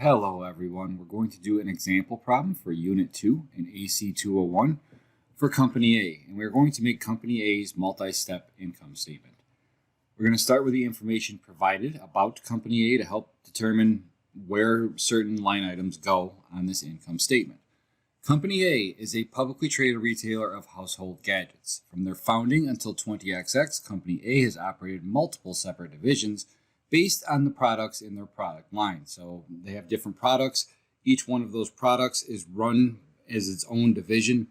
Hello everyone, we're going to do an example problem for Unit 2 in AC201 for Company A, and we're going to make Company A's multi-step income statement. We're going to start with the information provided about Company A to help determine where certain line items go on this income statement. Company A is a publicly traded retailer of household gadgets. From their founding until 20XX, Company A has operated multiple separate divisions based on the products in their product line. So they have different products. Each one of those products is run as its own division.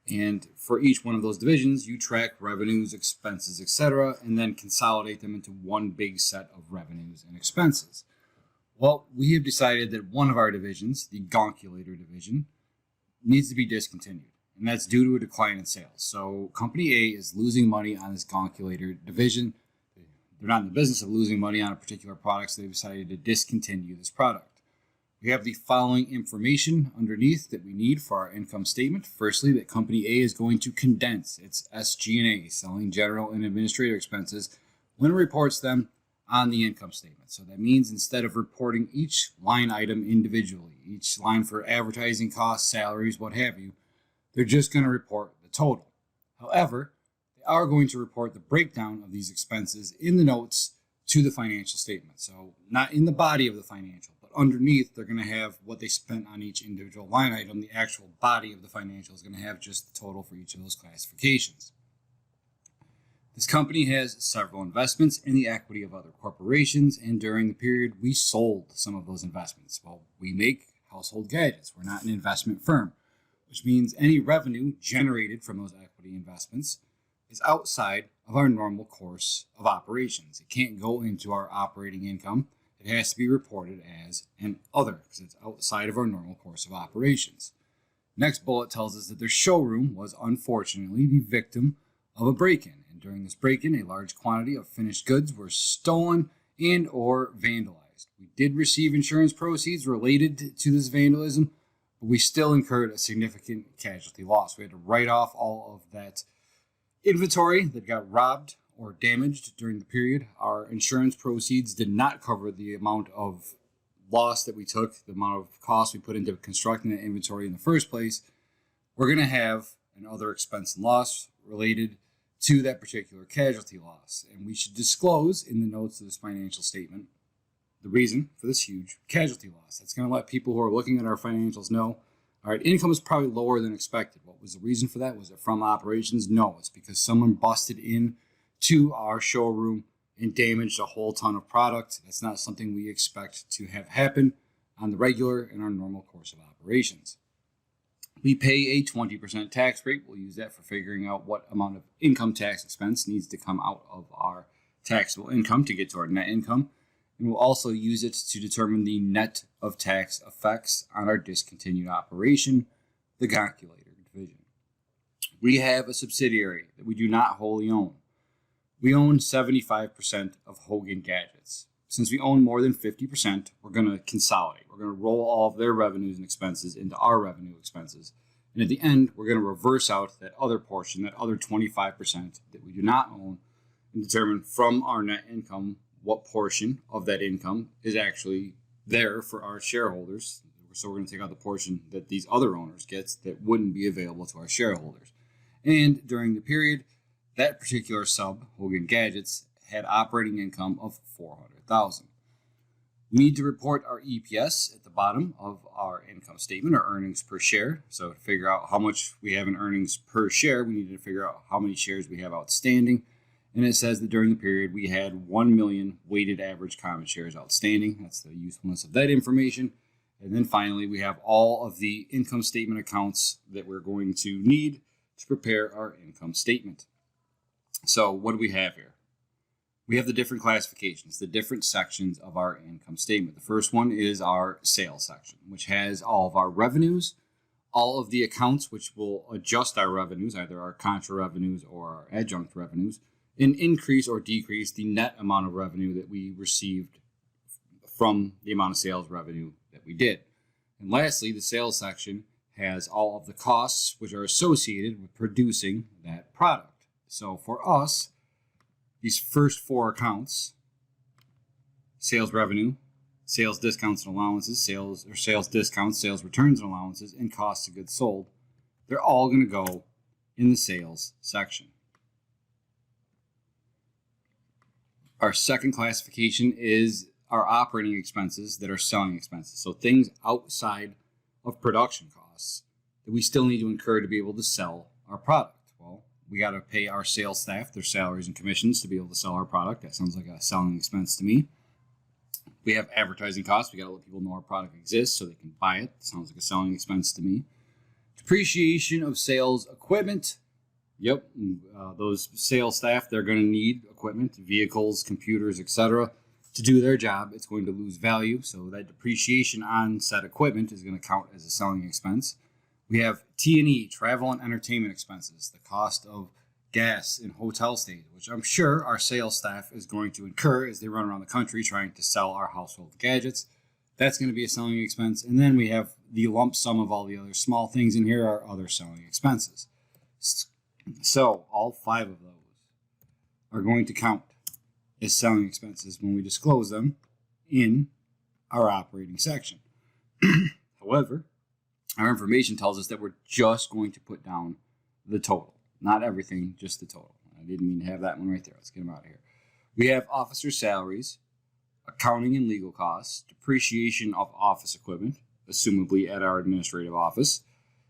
And for each one of those divisions, you track revenues, expenses, etc., and then consolidate them into one big set of revenues and expenses. Well, we have decided that one of our divisions, the Gonculator division, needs to be discontinued, and that's due to a decline in sales. So Company A is losing money on this Gonculator division. They're not in the business of losing money on a particular product, so they've decided to discontinue this product. We have the following information underneath that we need for our income statement. Firstly, that Company A is going to condense its SG&A, selling, general, and administrative expenses, when it reports them on the income statement. So that means instead of reporting each line item individually, each line for advertising costs, salaries, what have you, they're just going to report the total. However, are going to report the breakdown of these expenses in the notes to the financial statement. So not in the body of the financial, but underneath they're going to have what they spent on each individual line item. The actual body of the financial is going to have just the total for each of those classifications. This company has several investments in the equity of other corporations, and during the period we sold some of those investments. Well, we make household gadgets. We're not an investment firm, which means any revenue generated from those equity investments is outside of our normal course of operations. It can't go into our operating income. It has to be reported as an other because it's outside of our normal course of operations. Next bullet tells us that their showroom was unfortunately the victim of a break-in. And during this break-in, a large quantity of finished goods were stolen and or vandalized. We did receive insurance proceeds related to this vandalism, but we still incurred a significant casualty loss. We had to write off all of that inventory that got robbed or damaged during the period. Our insurance proceeds did not cover the amount of loss that we took, the amount of cost we put into constructing that inventory in the first place. We're going to have another expense and loss related to that particular casualty loss. And we should disclose in the notes of this financial statement the reason for this huge casualty loss. That's going to let people who are looking at our financials know, all right, income is probably lower than expected. What was the reason for that? Was it from operations? No, it's because someone busted in to our showroom and damaged a whole ton of product. That's not something we expect to have happen on the regular in our normal course of operations. We pay a 20% tax rate. We'll use that for figuring out what amount of income tax expense needs to come out of our taxable income to get to our net income. And we'll also use it to determine the net of tax effects on our discontinued operation, the Gonculator division. We have a subsidiary that we do not wholly own. We own 75% of Hogan Gadgets. Since we own more than 50%, we're going to consolidate. We're going to roll all of their revenues and expenses into our revenue expenses. And at the end, we're going to reverse out that other portion, that other 25% that we do not own, and determine from our net income what portion of that income is actually there for our shareholders. So we're going to take out the portion that these other owners get that wouldn't be available to our shareholders. And during the period, that particular sub, Hogan Gadgets, had operating income of $400,000. We need to report our EPS at the bottom of our income statement, or earnings per share. So to figure out how much we have in earnings per share, we need to figure out how many shares we have outstanding. And it says that during the period, we had 1 million weighted average common shares outstanding. That's the usefulness of that information. And then finally, we have all of the income statement accounts that we're going to need to prepare our income statement. So what do we have here? We have the different classifications, the different sections of our income statement. The first one is our sales section, which has all of our revenues, all of the accounts which will adjust our revenues, either our contra revenues or our adjunct revenues, and increase or decrease the net amount of revenue that we received from the amount of sales revenue that we did. And lastly, the sales section has all of the costs which are associated with producing that product. So for us, these first four accounts, sales revenue, sales discounts and allowances, sales discounts, sales returns and allowances, and cost of goods sold. They're all going to go in the sales section. Our second classification is our operating expenses that are selling expenses. So things outside of production costs that we still need to incur to be able to sell our product. Well, we got to pay our sales staff their salaries and commissions to be able to sell our product. That sounds like a selling expense to me. We have advertising costs. We got to let people know our product exists so they can buy it. Sounds like a selling expense to me. Depreciation of sales equipment. Yep, those sales staff, they're going to need equipment, vehicles, computers, etc. to do their job. It's going to lose value, so that depreciation on said equipment is going to count as a selling expense. We have T&E, travel and entertainment expenses, the cost of gas in hotel stays, which I'm sure our sales staff is going to incur as they run around the country trying to sell our household gadgets. That's going to be a selling expense. And then we have the lump sum of all the other small things in here are other selling expenses. So all 5 of those are going to count as selling expenses when we disclose them in our operating section. However, our information tells us that we're just going to put down the total. Not everything, just the total. I didn't mean to have that one right there. Let's get them out of here. We have officer salaries, accounting and legal costs, depreciation of office equipment, assumably at our administrative office,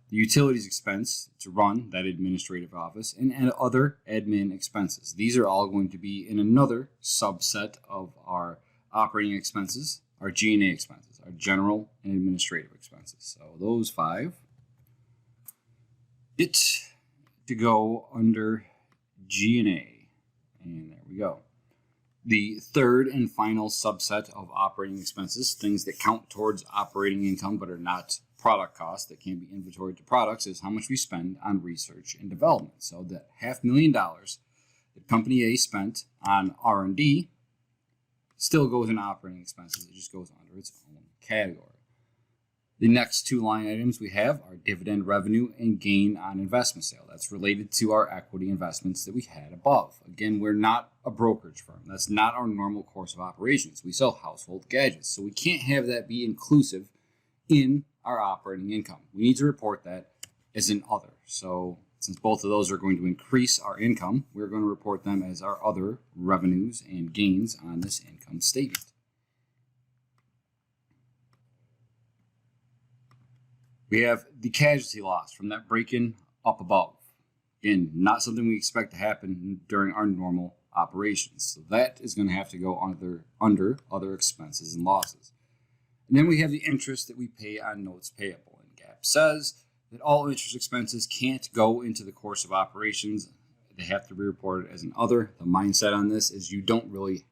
the utilities expense to run that administrative office, and other admin expenses. These are all going to be in another subset of our operating expenses, our G&A expenses, our general and administrative expenses. So those 5 get to go under G&A. And there we go. The third and final subset of operating expenses, things that count towards operating income but are not product costs that can be inventoried to products, is how much we spend on research and development. So that $500,000 that Company A spent on R&D still goes in operating expenses. It just goes under its own category. The next 2 line items we have are dividend revenue and gain on investment sale. That's related to our equity investments that we had above. Again, we're not a brokerage firm. That's not our normal course of operations. We sell household gadgets, so we can't have that be inclusive in our operating income. We need to report that as an other. So since both of those are going to increase our income, we're going to report them as our other revenues and gains on this income statement. We have the casualty loss from that break-in up above. Again, not something we expect to happen during our normal operations. So that is going to have to go under other expenses and losses. And then we have the interest that we pay on notes payable. And GAAP says that all interest expenses can't go into the course of operations. They have to be reported as an other. The mindset on this is you don't really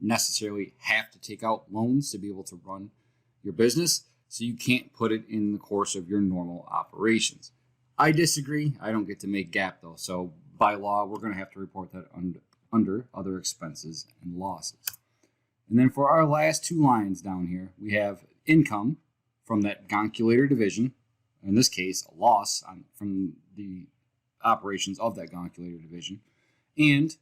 necessarily have to take out loans to be able to run your business, so you can't put it in the course of your normal operations. I disagree. I don't get to make GAAP though, so by law we're going to have to report that under other expenses and losses. And then for our last 2 lines down here, we have income from that gonculator division, in this case a loss from the operations of that gonculator division, and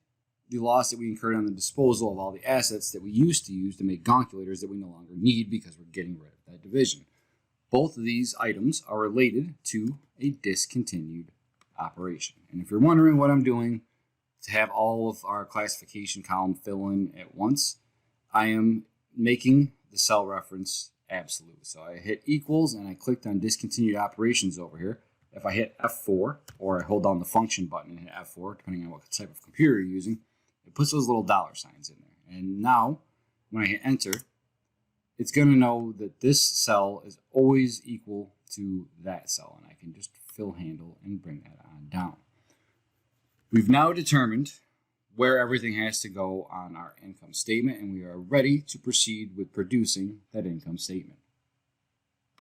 the loss that we incurred on the disposal of all the assets that we used to use to make gonculators that we no longer need because we're getting rid of that division. Both of these items are related to a discontinued operation. And if you're wondering what I'm doing to have all of our classification column fill in at once, I am making the cell reference absolute. So I hit equals and I clicked on discontinued operations over here. If I hit F4 or I hold down the function button and hit F4, depending on what type of computer you're using, it puts those little dollar signs in there. And now when I hit enter, it's going to know that this cell is always equal to that cell. And I can just fill handle and bring that on down. We've now determined where everything has to go on our income statement, and we are ready to proceed with producing that income statement.